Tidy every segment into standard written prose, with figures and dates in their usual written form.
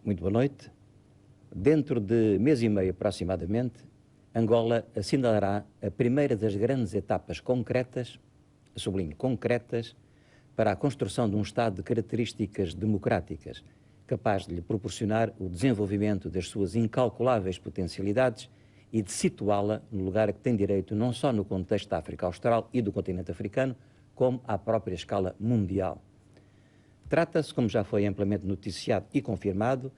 Muito boa noite. Dentro de mês e meio aproximadamente, Angola assinalará a primeira das grandes etapas concretas, sublinho, concretas, para a construção de um Estado de características democráticas, capaz de lhe proporcionar o desenvolvimento das suas incalculáveis potencialidades e de situá-la no lugar a que tem direito não só no contexto da África Austral e do continente africano, como à própria escala mundial. Trata-se, como já foi amplamente noticiado e confirmado,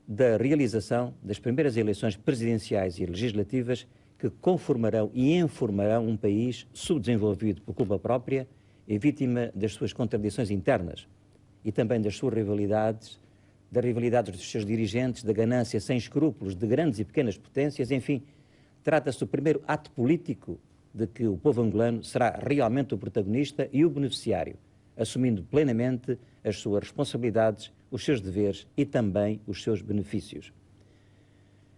da realização das primeiras eleições presidenciais e legislativas que conformarão e informarão um país subdesenvolvido por culpa própria e vítima das suas contradições internas e também das suas rivalidades, das rivalidades dos seus dirigentes, da ganância sem escrúpulos de grandes e pequenas potências, enfim, trata-se do primeiro ato político de que o povo angolano será realmente o protagonista e o beneficiário, assumindo plenamente as suas responsabilidades, os seus deveres e também os seus benefícios.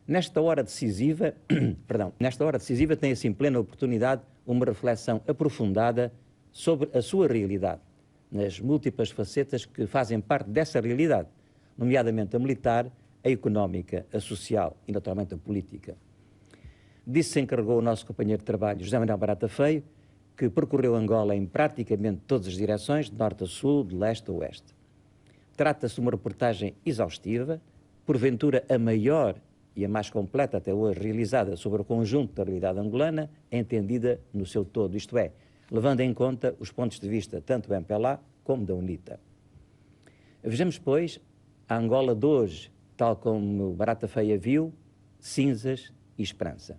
Nesta hora decisiva, tem assim plena oportunidade uma reflexão aprofundada sobre a sua realidade, nas múltiplas facetas que fazem parte dessa realidade, nomeadamente a militar, a económica, a social e naturalmente a política. Disso se encarregou o nosso companheiro de trabalho, José Manuel Barata Feio, que percorreu Angola em praticamente todas as direções, de norte a sul, de leste a oeste. Trata-se de uma reportagem exaustiva, porventura a maior e a mais completa até hoje realizada sobre o conjunto da realidade angolana, entendida no seu todo, isto é, levando em conta os pontos de vista tanto do MPLA como da UNITA. Vejamos, pois, a Angola de hoje, tal como Barata Feia viu, cinzas e esperança.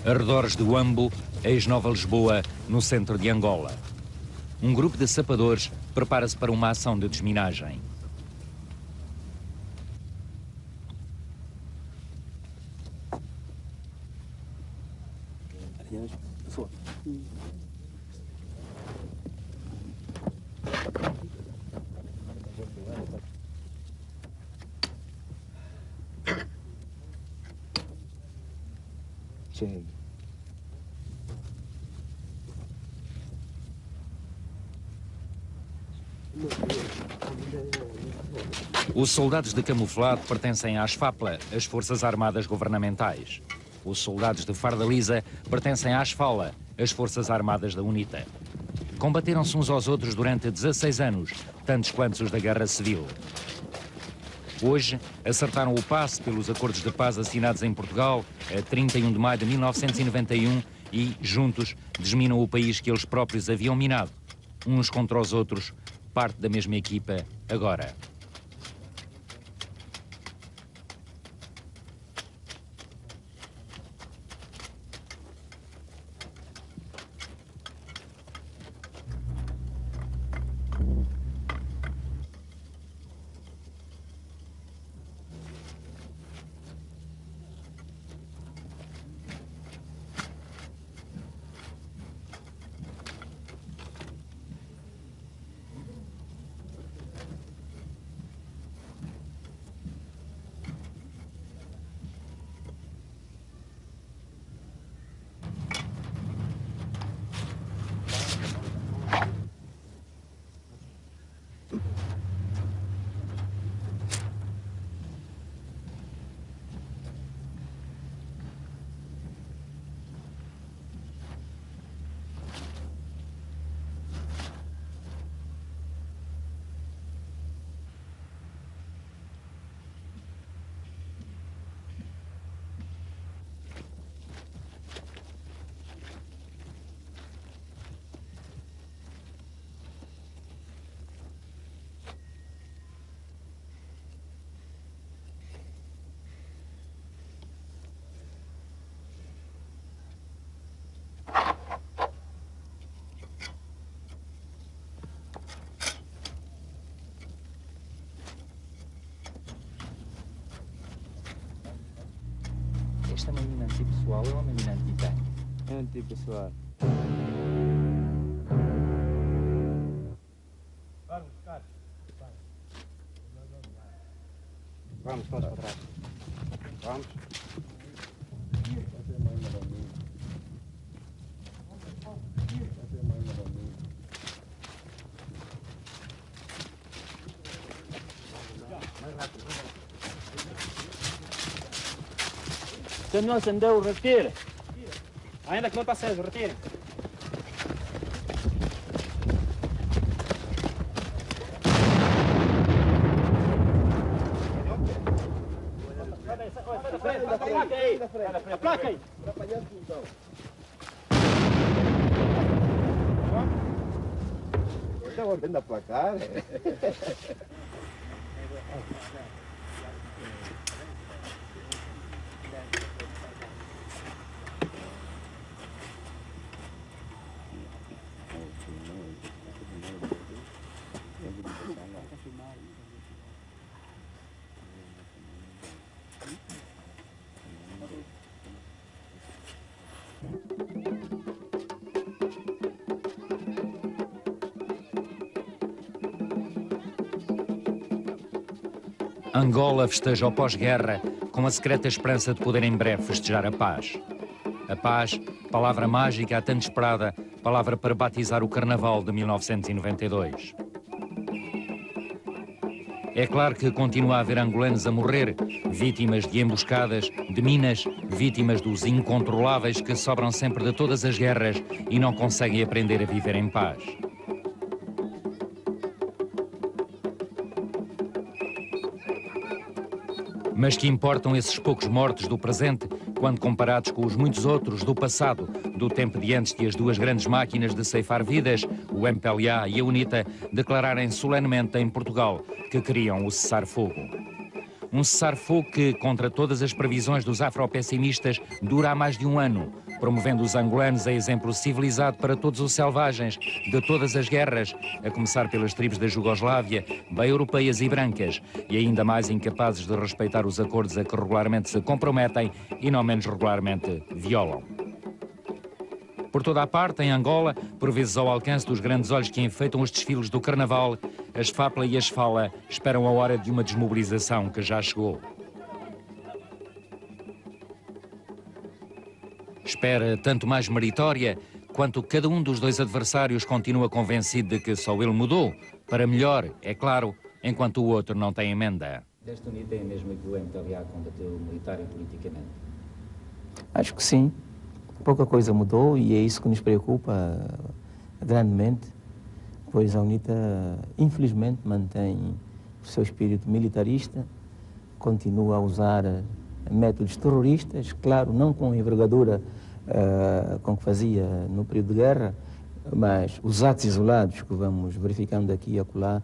Arredores de Huambo, ex-Nova Lisboa, no centro de Angola. Um grupo de sapadores prepara-se para uma ação de desminagem. Os soldados de camuflado pertencem às FAPLA, as Forças Armadas Governamentais. Os soldados de farda lisa pertencem às FALA, as Forças Armadas da UNITA. Combateram-se uns aos outros durante 16 anos, tantos quantos os da Guerra Civil. Hoje, acertaram o passe pelos acordos de paz assinados em Portugal a 31 de maio de 1991 e, juntos, desminam o país que eles próprios haviam minado. Uns contra os outros, parte da mesma equipa, agora. Esta é uma mina antipessoal ou é uma mina anti-tanque? É antipessoal. Vamos todos para trás. Vamos. caminhão acendeu, retira. Ainda que não está aceso, retira. A placa aí. Está voltando a placar. Angola festeja o pós-guerra com a secreta esperança de poder em breve festejar a paz. A paz, palavra mágica, a tanto esperada, palavra para batizar o Carnaval de 1992. É claro que continua a haver angolanos a morrer, vítimas de emboscadas, de minas, vítimas dos incontroláveis que sobram sempre de todas as guerras e não conseguem aprender a viver em paz. Mas que importam esses poucos mortos do presente quando comparados com os muitos outros do passado, do tempo de antes de as duas grandes máquinas de ceifar vidas, o MPLA e a UNITA, declararem solenemente em Portugal que queriam o cessar-fogo. Um cessar-fogo que, contra todas as previsões dos afropessimistas, dura há mais de um ano, promovendo os angolanos a exemplo civilizado para todos os selvagens de todas as guerras, a começar pelas tribos da Jugoslávia, bem europeias e brancas, e ainda mais incapazes de respeitar os acordos a que regularmente se comprometem e não menos regularmente violam. Por toda a parte, em Angola, por vezes ao alcance dos grandes olhos que enfeitam os desfiles do Carnaval, as FAPLA e as FALA esperam a hora de uma desmobilização que já chegou. Espera tanto mais meritória, quanto cada um dos dois adversários continua convencido de que só ele mudou, para melhor, é claro, enquanto o outro não tem emenda. Desta UNITA é mesmo que o MPLA combateu militar e politicamente? Acho que sim. Pouca coisa mudou e é isso que nos preocupa grandemente, pois a UNITA, infelizmente, mantém o seu espírito militarista, continua a usar métodos terroristas, claro, não com a envergadura com que fazia no período de guerra, mas os atos isolados que vamos verificando aqui e acolá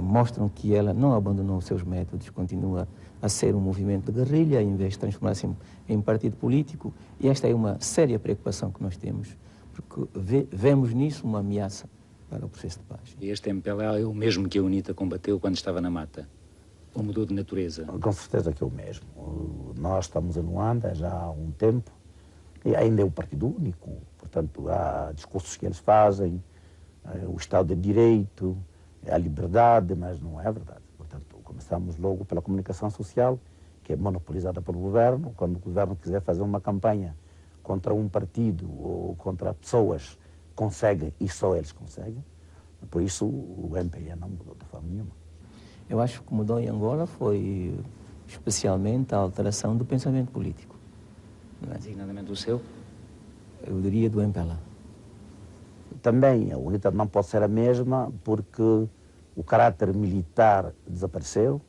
mostram que ela não abandonou os seus métodos, continua a ser um movimento de guerrilha, em vez de transformar-se em partido político, e esta é uma séria preocupação que nós temos, porque vemos nisso uma ameaça para o processo de paz. E este MPLA é o mesmo que a UNITA combateu quando estava na mata? Ou mudou de natureza? Com certeza que é o mesmo. Nós estamos em Luanda já há um tempo, e ainda é um partido único, portanto há discursos que eles fazem, o Estado de Direito, a liberdade, mas não é verdade. Portanto, começamos logo pela comunicação social, que é monopolizada pelo governo. Quando o governo quiser fazer uma campanha contra um partido ou contra pessoas, conseguem, e só eles conseguem. Por isso, o MPLA não mudou de forma nenhuma. Eu acho que o que mudou em Angola foi especialmente a alteração do pensamento político. Designadamente o seu? Eu diria do MPLA. Também a UNITA não pode ser a mesma porque o caráter militar desapareceu,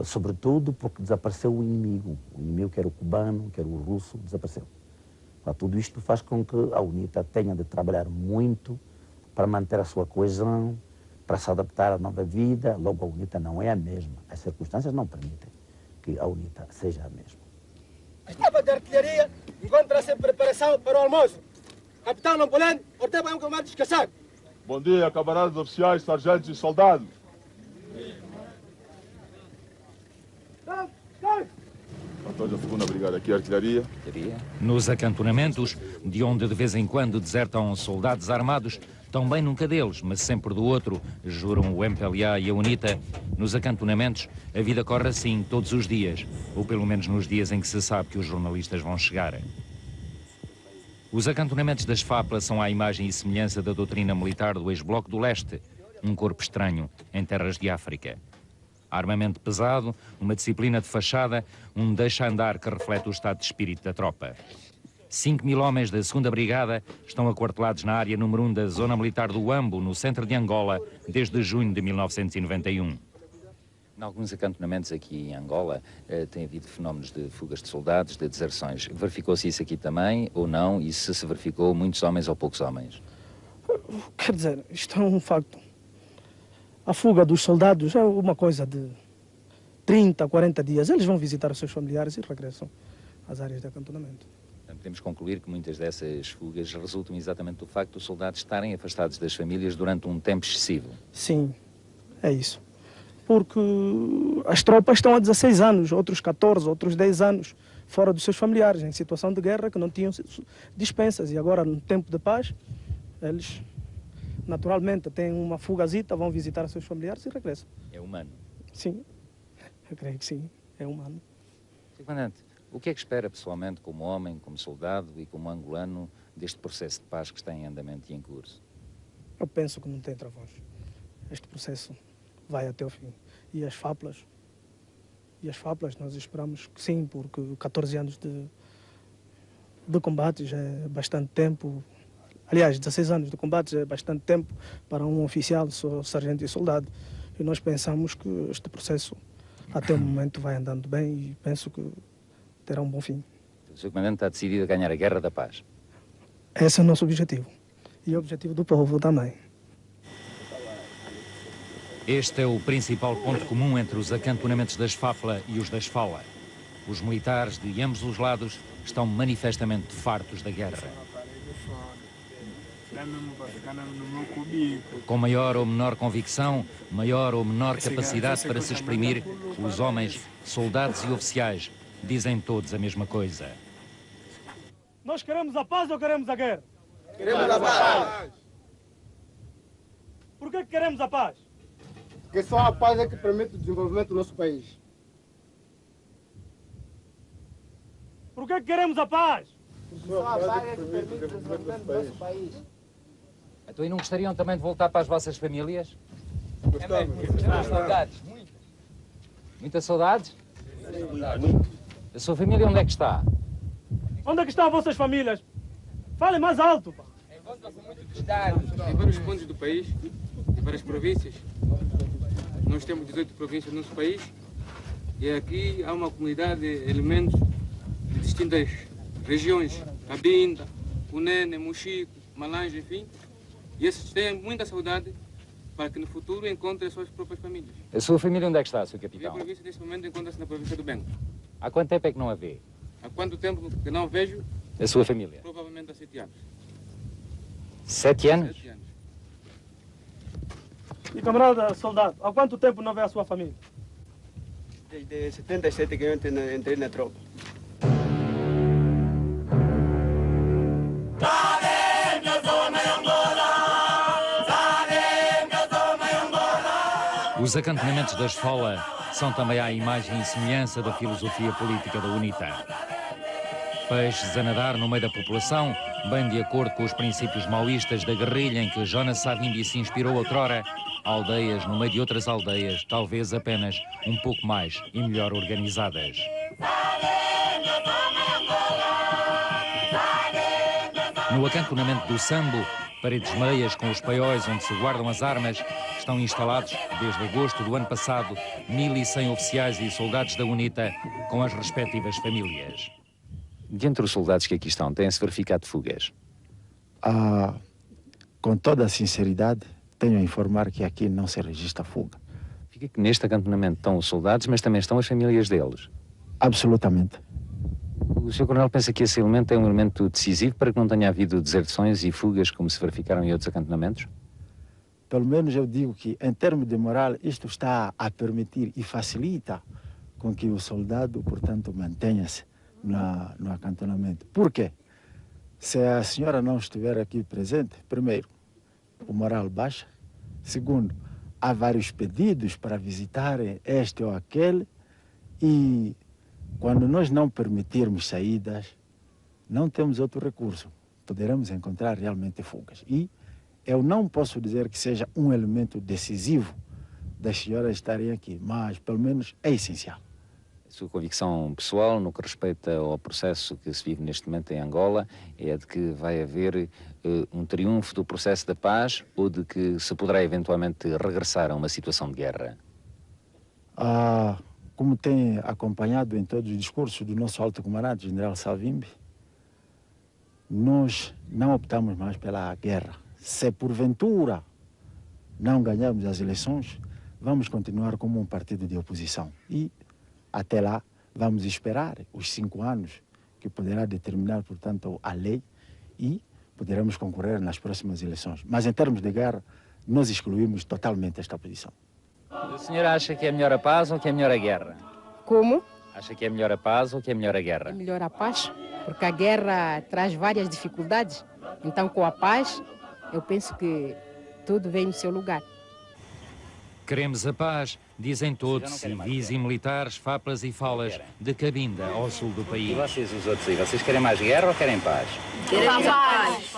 sobretudo porque desapareceu o inimigo que era o cubano, que era o russo, desapareceu. Tudo isto faz com que a UNITA tenha de trabalhar muito para manter a sua coesão, para se adaptar à nova vida. Logo, a UNITA não é a mesma. As circunstâncias não permitem que a UNITA seja a mesma. A tropa de artilharia encontra-se em preparação para o almoço. Capitão Nampolene, ordem um comando descansar. Bom dia, camaradas oficiais, sargentos e soldados. Capitão da segunda brigada aqui, artilharia. Nos acantonamentos, de onde de vez em quando desertam soldados armados, também nunca deles, mas sempre do outro, juram o MPLA e a UNITA, nos acantonamentos a vida corre assim todos os dias, ou pelo menos nos dias em que se sabe que os jornalistas vão chegar. Os acantonamentos das FAPLA são à imagem e semelhança da doutrina militar do ex-bloco do leste, um corpo estranho em terras de África. Armamento pesado, uma disciplina de fachada, um deixa-andar que reflete o estado de espírito da tropa. 5.000 homens da 2ª Brigada estão aquartelados na área número 1 da Zona Militar do Huambo, no centro de Angola, desde junho de 1991. Em alguns acantonamentos aqui em Angola tem havido fenómenos de fugas de soldados, de deserções. Verificou-se isso aqui também ou não? E se verificou, muitos homens ou poucos homens? Quer dizer, isto é um facto. A fuga dos soldados é uma coisa de 30, 40 dias. Eles vão visitar os seus familiares e regressam às áreas de acantonamento. Podemos concluir que muitas dessas fugas resultam exatamente do facto dos soldados estarem afastados das famílias durante um tempo excessivo. Sim, é isso. Porque as tropas estão há 16 anos, outros 14, outros 10 anos, fora dos seus familiares, em situação de guerra, que não tinham dispensas. E agora, no tempo de paz, eles, naturalmente, têm uma fugazita, vão visitar os seus familiares e regressam. É humano? Sim, eu creio que sim, é humano. Comandante, o que é que espera pessoalmente, como homem, como soldado e como angolano, deste processo de paz que está em andamento e em curso? Eu penso que não tem travões. Este processo vai até o fim. E as FAPLAs nós esperamos que sim, porque 14 anos de combates é bastante tempo. Aliás, 16 anos de combates é bastante tempo para um oficial, sargento e soldado. E nós pensamos que este processo, até o momento, vai andando bem e penso que terá um bom fim. O Sr. Comandante está decidido a ganhar a guerra da paz? Esse é o nosso objetivo. E o objetivo do povo também. Este é o principal ponto comum entre os acantonamentos das FAFLA e os das FALA. Os militares de ambos os lados estão manifestamente fartos da guerra. Com maior ou menor convicção, maior ou menor capacidade para se exprimir, os homens, soldados e oficiais, dizem todos a mesma coisa. Nós queremos a paz ou queremos a guerra? Queremos a paz. Por que queremos a paz? Porque só a paz é que permite o desenvolvimento do nosso país. Por que queremos a paz? Só a paz é que permite o desenvolvimento do nosso país. Então, e não gostariam também de voltar para as vossas famílias? Saudades. Muitas saudades? A sua família onde é que está? Onde é que estão as vossas famílias? Falem mais alto, pá. Em vários pontos do país, em várias províncias. Nós temos 18 províncias no nosso país e aqui há uma comunidade de elementos de distintas regiões, Cabinda, Cunene, Mochico, Malange, enfim. E esses têm muita saudade para que no futuro encontrem as suas próprias famílias. A sua família onde é que está, Sr. E a Capitão? província neste momento encontra-se na província do Bengo. Há quanto tempo é que não a vê? Há quanto tempo que não vejo? A sua família? Provavelmente há 7 anos. 7 anos? 7 anos. E camarada soldado, há quanto tempo não vê a sua família? Desde 77 que eu entrei na tropa. Os acantonamentos das FOLA são também a imagem e semelhança da filosofia política da UNITA. Peixes a nadar no meio da população, bem de acordo com os princípios maoístas da guerrilha em que Jonas Savimbi se inspirou outrora, aldeias no meio de outras aldeias, talvez apenas um pouco mais e melhor organizadas. No acantonamento do Sambo, paredes meias com os paióis onde se guardam as armas, estão instalados, desde agosto do ano passado, 1.100 oficiais e soldados da UNITA com as respectivas famílias. Dentre os soldados que aqui estão, têm-se verificado fugas? Com toda a sinceridade, tenho a informar que aqui não se registra fuga. Fica que neste acantonamento estão os soldados, mas também estão as famílias deles? Absolutamente. O Sr. Coronel pensa que esse elemento é um elemento decisivo para que não tenha havido deserções e fugas como se verificaram em outros acantonamentos? Pelo menos eu digo que, em termos de moral, isto está a permitir e facilita com que o soldado, portanto, mantenha-se no acantonamento. Por quê? Se a senhora não estiver aqui presente, primeiro, o moral baixa. Segundo, há vários pedidos para visitar este ou aquele e quando nós não permitirmos saídas, não temos outro recurso. Poderemos encontrar realmente fugas. E eu não posso dizer que seja um elemento decisivo das senhoras estarem aqui, mas pelo menos é essencial. A sua convicção pessoal no que respeita ao processo que se vive neste momento em Angola é de que vai haver um triunfo do processo da paz ou de que se poderá eventualmente regressar a uma situação de guerra? Como tem acompanhado em todos os discursos do nosso alto comandante, general Savimbi, nós não optamos mais pela guerra. Se porventura não ganharmos as eleições, vamos continuar como um partido de oposição. E até lá vamos esperar os 5 anos que poderá determinar, portanto, a lei e poderemos concorrer nas próximas eleições. Mas em termos de guerra, nós excluímos totalmente esta posição. A senhora acha que é melhor a paz ou que é melhor a guerra? Como? Acha que é melhor a paz ou que é melhor a guerra? É melhor a paz, porque a guerra traz várias dificuldades. Então, com a paz, eu penso que tudo vem no seu lugar. Queremos a paz, dizem todos, civis e militares, faplas e falas, de Cabinda ao sul do país. E vocês, os outros aí, vocês querem mais guerra ou querem paz? Queremos a paz.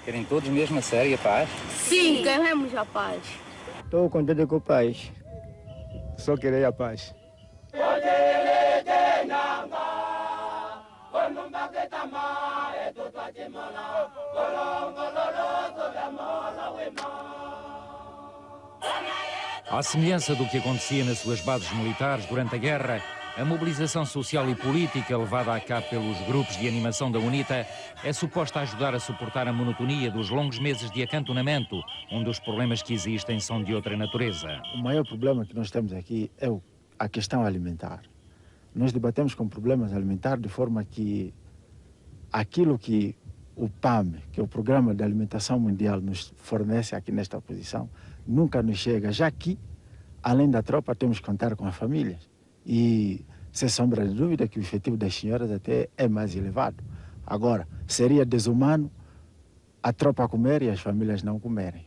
Querem todos mesmo a sério a paz? Sim, queremos a paz. Estou contente com a paz. Só querer a paz. À semelhança do que acontecia nas suas bases militares durante a guerra, a mobilização social e política levada a cabo pelos grupos de animação da UNITA é suposta ajudar a suportar a monotonia dos longos meses de acantonamento, onde os problemas que existem são de outra natureza. O maior problema que nós temos aqui é a questão alimentar. Nós debatemos com problemas alimentares de forma que aquilo que o PAM, que é o Programa de Alimentação Mundial, nos fornece aqui nesta posição, nunca nos chega, já que, além da tropa, temos que contar com as famílias. E, sem sombra de dúvida, que o efetivo das senhoras até é mais elevado. Agora, seria desumano a tropa comer e as famílias não comerem.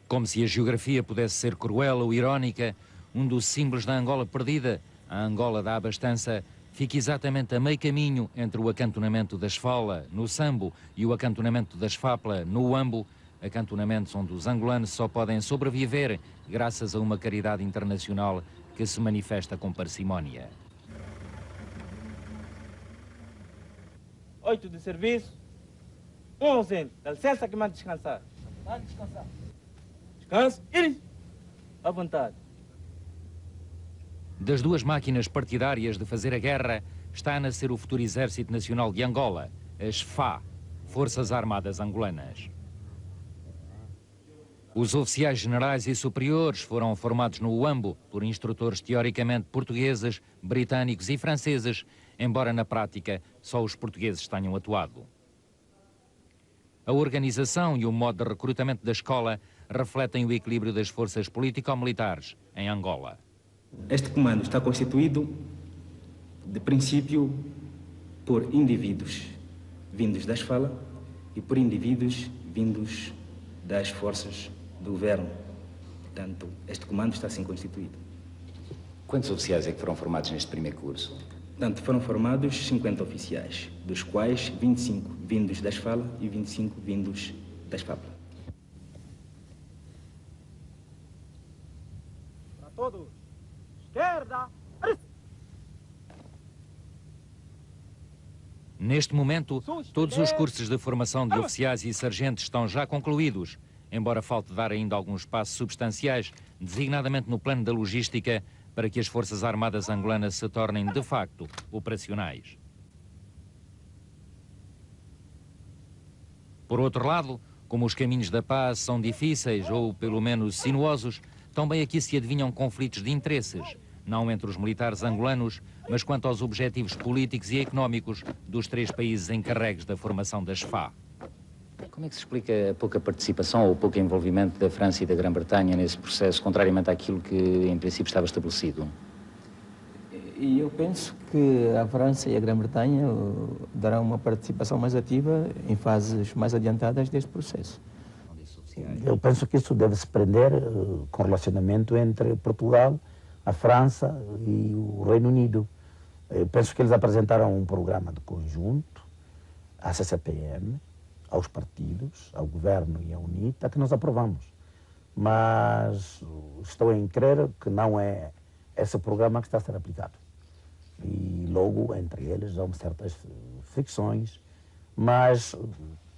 Como se a geografia pudesse ser cruel ou irónica, um dos símbolos da Angola perdida, a Angola da abastança, fica exatamente a meio caminho entre o acantonamento da Esfola, no Sambo, e o acantonamento da Esfapla, no Uambo, acantonamentos onde os angolanos só podem sobreviver graças a uma caridade internacional que se manifesta com parcimónia. 8 de serviço, 1 ausente. Dá licença que manda descansar. Manda descansar. Descanse, iris. À vontade. Das duas máquinas partidárias de fazer a guerra, está a nascer o futuro Exército Nacional de Angola, as FA, Forças Armadas Angolanas. Os oficiais generais e superiores foram formados no Uambo por instrutores teoricamente portugueses, britânicos e franceses, embora na prática só os portugueses tenham atuado. A organização e o modo de recrutamento da escola refletem o equilíbrio das forças político-militares em Angola. Este comando está constituído, de princípio, por indivíduos vindos da Esfala e por indivíduos vindos das forças do governo. Portanto, este comando está assim constituído. Quantos oficiais é que foram formados neste primeiro curso? Portanto, foram formados 50 oficiais, dos quais 25 vindos da Esfala e 25 vindos da Esfapla. Para todos. Esquerda. Neste momento, todos os cursos de formação de oficiais e sargentos estão já concluídos, embora falte dar ainda alguns passos substanciais, designadamente no plano da logística, para que as Forças Armadas angolanas se tornem, de facto, operacionais. Por outro lado, como os caminhos da paz são difíceis ou, pelo menos, sinuosos, também aqui se adivinham conflitos de interesses, não entre os militares angolanos, mas quanto aos objetivos políticos e económicos dos 3 países encarregues da formação das FA. Como é que se explica a pouca participação ou o pouco envolvimento da França e da Grã-Bretanha nesse processo, contrariamente àquilo que em princípio estava estabelecido? E eu penso que a França e a Grã-Bretanha darão uma participação mais ativa em fases mais adiantadas deste processo. Eu penso que isso deve se prender com o relacionamento entre Portugal, a França e o Reino Unido. Eu penso que eles apresentaram um programa de conjunto à CCPM, aos partidos, ao governo e à UNITA, que nós aprovamos. mas estou em crer que não é esse programa que está a ser aplicado. E logo, entre eles, há certas fricções, mas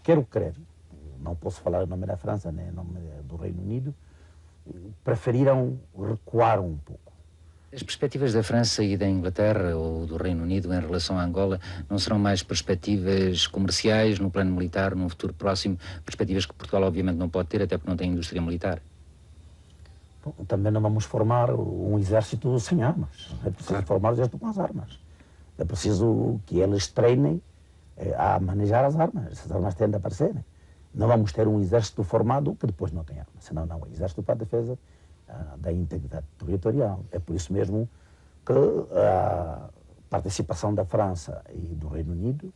quero crer, não posso falar em nome da França nem em nome do Reino Unido, preferiram recuar um pouco. As perspectivas da França e da Inglaterra ou do Reino Unido em relação a Angola não serão mais perspectivas comerciais no plano militar, num futuro próximo, perspectivas que Portugal obviamente não pode ter, até porque não tem indústria militar? Bom, também não vamos formar um exército sem armas. É preciso formar o exército com as armas. É preciso que eles treinem a manejar as armas. Essas armas têm de aparecer. Não vamos ter um exército formado que depois não tem armas. Senão não é exército para a defesa da integridade territorial. É por isso mesmo que a participação da França e do Reino Unido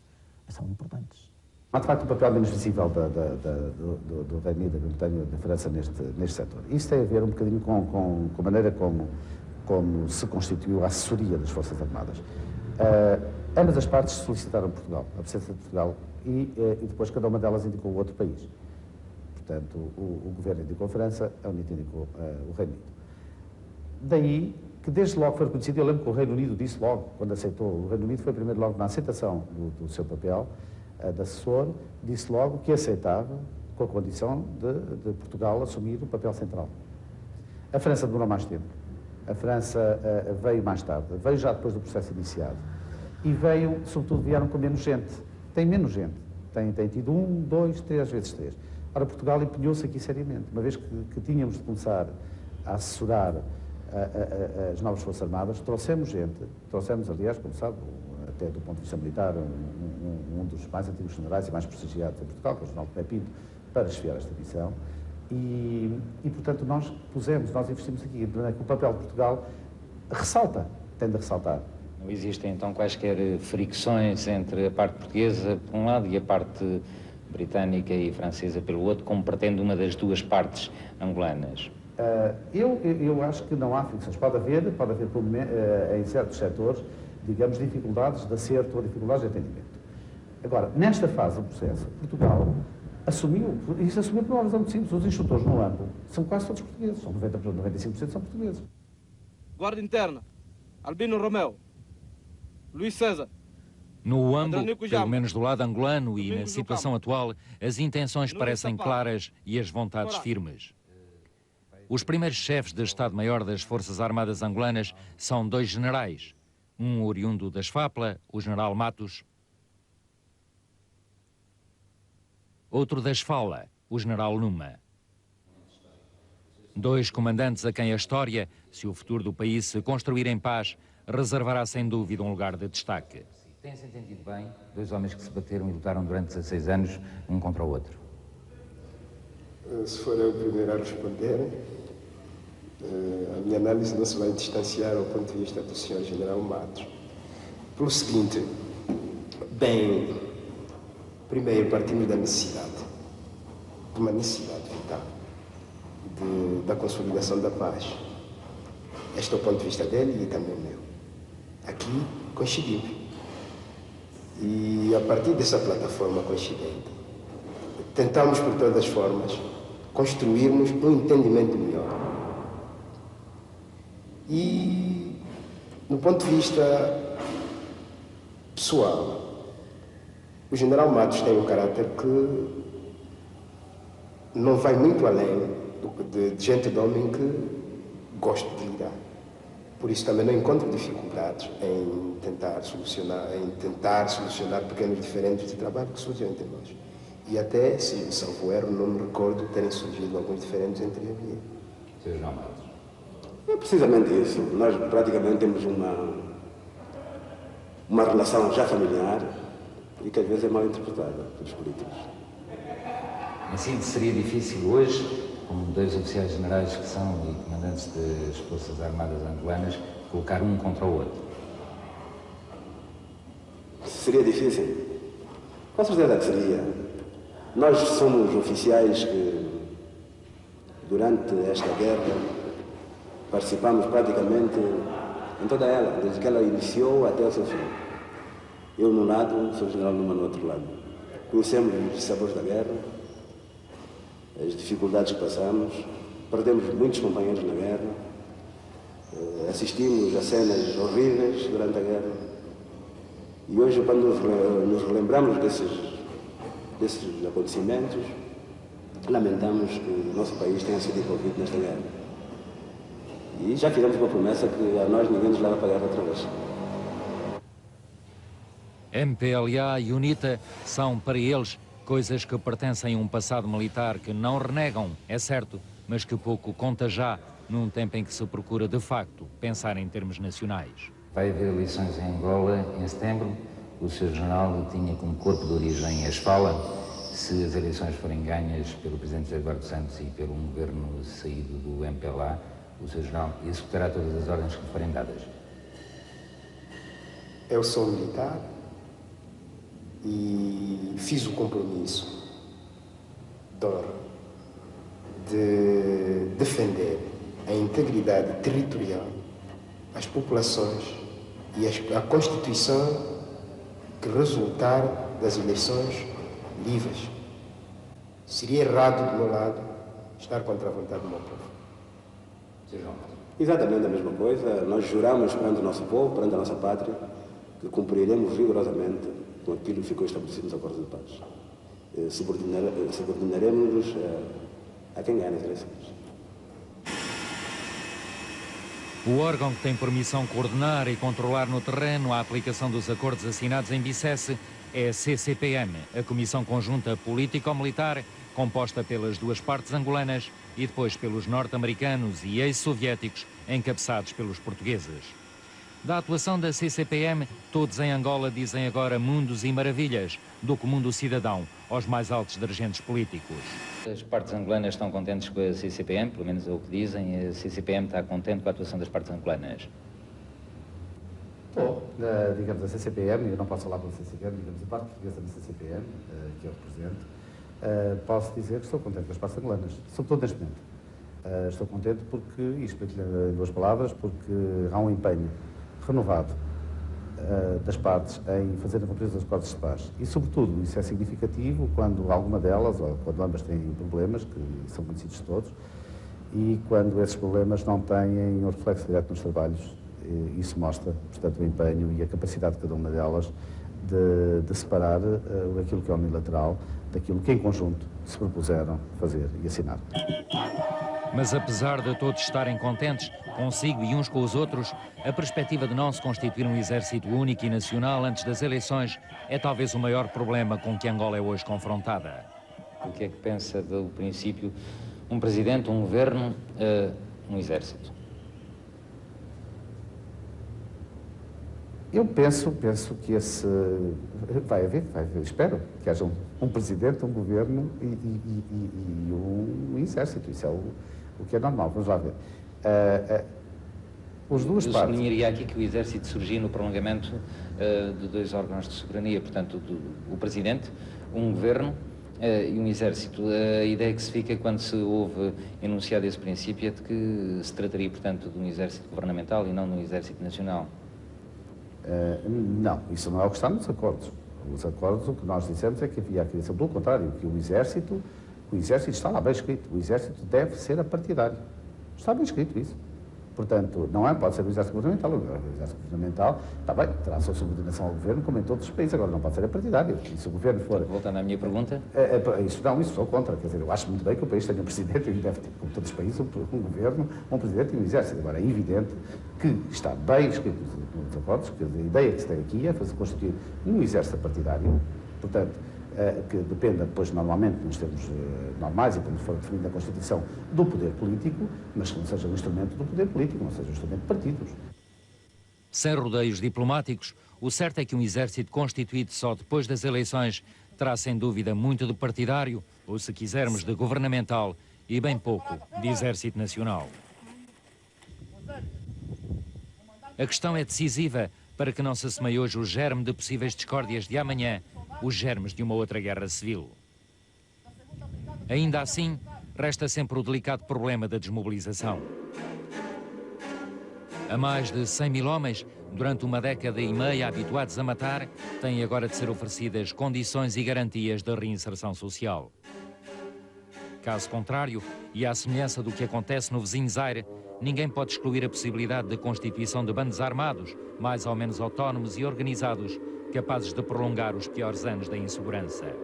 são importantes. Há de facto um papel menos visível do Reino Unido, da Grã-Bretanha, da França neste setor. Isso tem a ver um bocadinho com a maneira como se constituiu a assessoria das Forças Armadas. Ambas as partes solicitaram Portugal, a presença de Portugal, e depois cada uma delas indicou outro país. Portanto, o governo indicou a França, a UNITA indicou o Reino Unido. Daí que desde logo foi reconhecido, eu lembro que o Reino Unido disse logo, quando aceitou, o Reino Unido foi primeiro logo na aceitação do seu papel de assessor, disse logo que aceitava com a condição de Portugal assumir o papel central. A França demorou mais tempo. A França veio mais tarde, veio já depois do processo iniciado. E veio, sobretudo, vieram com menos gente. Tem menos gente. Tem tido 1, 2, 3, às vezes 3. Ora, Portugal empenhou-se aqui seriamente. Uma vez que tínhamos de começar a assessorar as novas Forças Armadas, trouxemos gente, aliás, como sabe, até do ponto de vista militar, um dos mais antigos generais e mais prestigiados em Portugal, que é o general Tomé Pinto, para desfiar esta missão. E, portanto, nós investimos aqui. O papel de Portugal tende a ressaltar. Não existem, então, quaisquer fricções entre a parte portuguesa, por um lado, e a parte britânica e francesa, pelo outro, como pretende uma das duas partes angolanas? Eu acho que não há fricções. Pode haver em certos setores, digamos, dificuldades de acerto ou dificuldades de entendimento. Agora, nesta fase do processo, Portugal assumiu por uma razão muito simples. Os instrutores no AMBO são quase todos portugueses, são 95% são portugueses. Guarda Interna, Albino Romeu, Luís César. No AMBO, pelo menos do lado angolano e na situação atual, as intenções parecem claras e as vontades firmes. Os primeiros chefes de Estado-Maior das Forças Armadas angolanas são dois generais, um oriundo das FAPLA, o general Matos, outro das FAULA, o general Numa. Dois comandantes a quem a história, se o futuro do país se construir em paz, reservará sem dúvida um lugar de destaque. Tem-se entendido bem, dois homens que se bateram e lutaram durante 16 anos, um contra o outro. Se for eu o primeiro a responder, a minha análise não se vai distanciar ao ponto de vista do Sr. General Matos. Pelo seguinte, bem, primeiro partimos da necessidade, de uma necessidade vital, da consolidação da paz. Este é o ponto de vista dele e também o meu. Aqui coincidimos. E a partir dessa plataforma coincidente, tentamos por todas as formas construirmos um entendimento melhor. E, no ponto de vista pessoal, o general Matos tem um caráter que não vai muito além de gente de homem que gosta de lidar. Por isso também não encontro dificuldades em tentar solucionar pequenos diferentes de trabalho que surgem entre nós. E até, se salvo erro, não me recordo de terem surgido alguns diferentes entre a via. Seja não, Matos. É precisamente isso. Nós praticamente temos uma relação já familiar e que às vezes é mal interpretada pelos políticos. Assim, seria difícil hoje, com dois oficiais generais que são e comandantes das Forças Armadas angolanas, colocar um contra o outro? Seria difícil? Com certeza que seria. Nós somos oficiais que, durante esta guerra, participamos praticamente em toda ela, desde que ela iniciou até o seu fim. Eu num lado, o Sr. General Numa no outro lado. Conhecemos os sabores da guerra, as dificuldades que passamos, perdemos muitos companheiros na guerra, assistimos a cenas horríveis durante a guerra e hoje, quando nos relembramos desses acontecimentos, lamentamos que o nosso país tenha sido envolvido nesta guerra. E já fizemos uma promessa que a nós ninguém nos leva para a guerra outra vez. MPLA e UNITA são, para eles, coisas que pertencem a um passado militar que não renegam, é certo, mas que pouco conta já, num tempo em que se procura, de facto, pensar em termos nacionais. Vai haver eleições em Angola em setembro. O Sr. General tinha como corpo de origem a Esfala. Se as eleições forem ganhas pelo Presidente José Eduardo Santos e pelo governo saído do MPLA, o Sr. General executará todas as ordens que forem dadas. Eu sou militar e fiz o compromisso de defender a integridade territorial, as populações e a Constituição que resultar das eleições livres. Seria errado do meu lado estar contra a vontade do meu povo. Exatamente a mesma coisa. Nós juramos perante o nosso povo, perante a nossa pátria, que cumpriremos rigorosamente com aquilo que ficou estabelecido nos acordos de paz. Subordinaremos-nos a quem ganha as eleições. O órgão que tem por missão coordenar e controlar no terreno a aplicação dos acordos assinados em Bicesse é a CCPM, a Comissão Conjunta Político-Militar, composta pelas duas partes angolanas e depois pelos norte-americanos e ex-soviéticos, encabeçados pelos portugueses. Da atuação da CCPM, todos em Angola dizem agora mundos e maravilhas, do comum do cidadão aos mais altos dirigentes políticos. As partes angolanas estão contentes com a CCPM, pelo menos é o que dizem. A CCPM está contente com a atuação das partes angolanas. Bom, digamos, a CCPM, eu não posso falar pela CCPM, digamos, a parte portuguesa da CCPM, que eu represento, posso dizer que estou contente com as partes angolanas, sobretudo neste momento. Estou contente porque, e explico-lhe em duas palavras, porque há um empenho renovado das partes em fazer a cumprir os acordos de paz. E, sobretudo, isso é significativo quando alguma delas, ou quando ambas têm problemas, que são conhecidos de todos, e quando esses problemas não têm um reflexo direto nos trabalhos. Isso mostra, portanto, o empenho e a capacidade de cada uma delas de separar aquilo que é unilateral daquilo que, em conjunto, se propuseram fazer e assinar. Mas apesar de todos estarem contentes, consigo e uns com os outros, a perspectiva de não se constituir um exército único e nacional antes das eleições é talvez o maior problema com que Angola é hoje confrontada. O que é que pensa do princípio um presidente, um governo, um exército? Eu penso que esse vai haver, espero que haja um presidente, um governo e um exército. Isso é o que é normal. Vamos lá ver. As duas Eu partes. sublinharia aqui que o exército surgiu no prolongamento de dois órgãos de soberania, portanto, o presidente, um governo e um exército. A ideia que se fica quando se ouve enunciado esse princípio é de que se trataria, portanto, de um exército governamental e não de um exército nacional. Não, isso não é o que está nos acordos. Os acordos, o que nós dissemos é que havia a criação, pelo contrário, que o exército está lá bem escrito, o exército deve ser apartidário. Está bem escrito isso. Portanto, não pode ser o exército governamental. O exército governamental, está bem, terá a sua subordinação ao governo, como em todos os países, agora não pode ser apartidário. E se o governo for... Voltando à minha pergunta... Isso sou contra. Quer dizer, eu acho muito bem que o país tenha um presidente, e deve ter, como todos os países, um governo, um presidente e um exército. Agora, é evidente que está bem escrito nos acordos, que a ideia que se tem aqui é constituir um exército partidário, portanto, que dependa depois, normalmente, nos termos normais e quando for definido na Constituição, do poder político, mas que não seja um instrumento do poder político, não seja um instrumento de partidos. Sem rodeios diplomáticos, o certo é que um exército constituído só depois das eleições terá, sem dúvida, muito de partidário, ou, se quisermos, de governamental, e bem pouco de exército nacional. A questão é decisiva para que não se semeie hoje o germe de possíveis discórdias de amanhã, os germes de uma outra guerra civil. Ainda assim, resta sempre o delicado problema da desmobilização. A mais de 100 mil homens, durante uma década e meia habituados a matar, têm agora de ser oferecidas condições e garantias de reinserção social. Caso contrário, e à semelhança do que acontece no vizinho Zaire, ninguém pode excluir a possibilidade da constituição de bandos armados, mais ou menos autónomos e organizados, capazes de prolongar os piores anos da insegurança.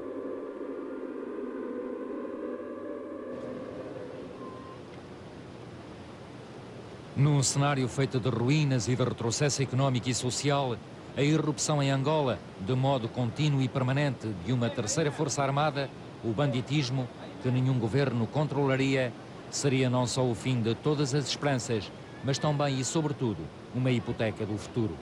Num cenário feito de ruínas e de retrocesso económico e social, a irrupção em Angola, de modo contínuo e permanente, de uma terceira força armada, o banditismo, que nenhum governo controlaria, seria não só o fim de todas as esperanças, mas também e sobretudo uma hipoteca do futuro.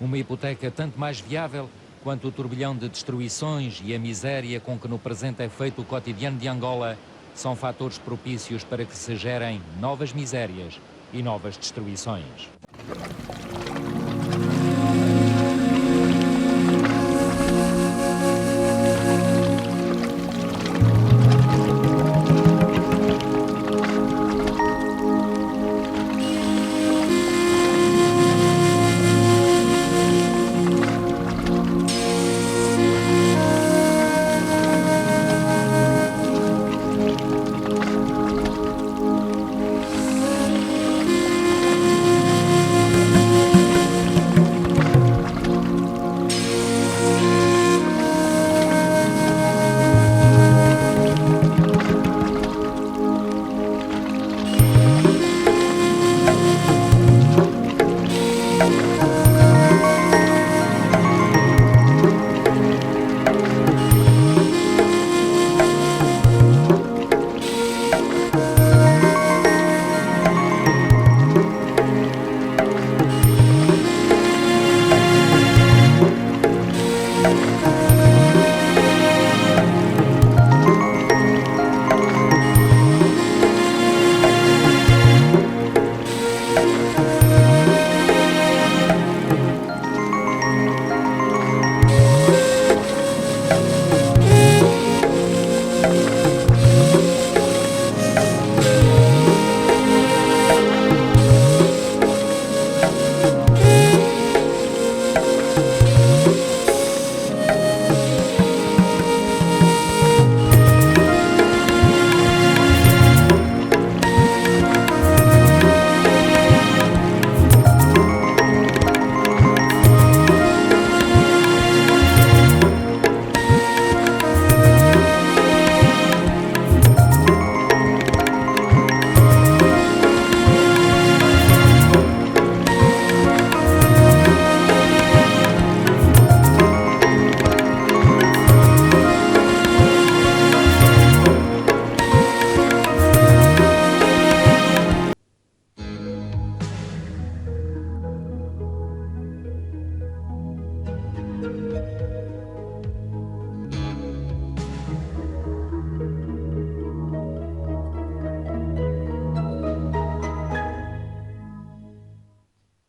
Uma hipoteca tanto mais viável quanto o turbilhão de destruições e a miséria com que no presente é feito o cotidiano de Angola são fatores propícios para que se gerem novas misérias e novas destruições.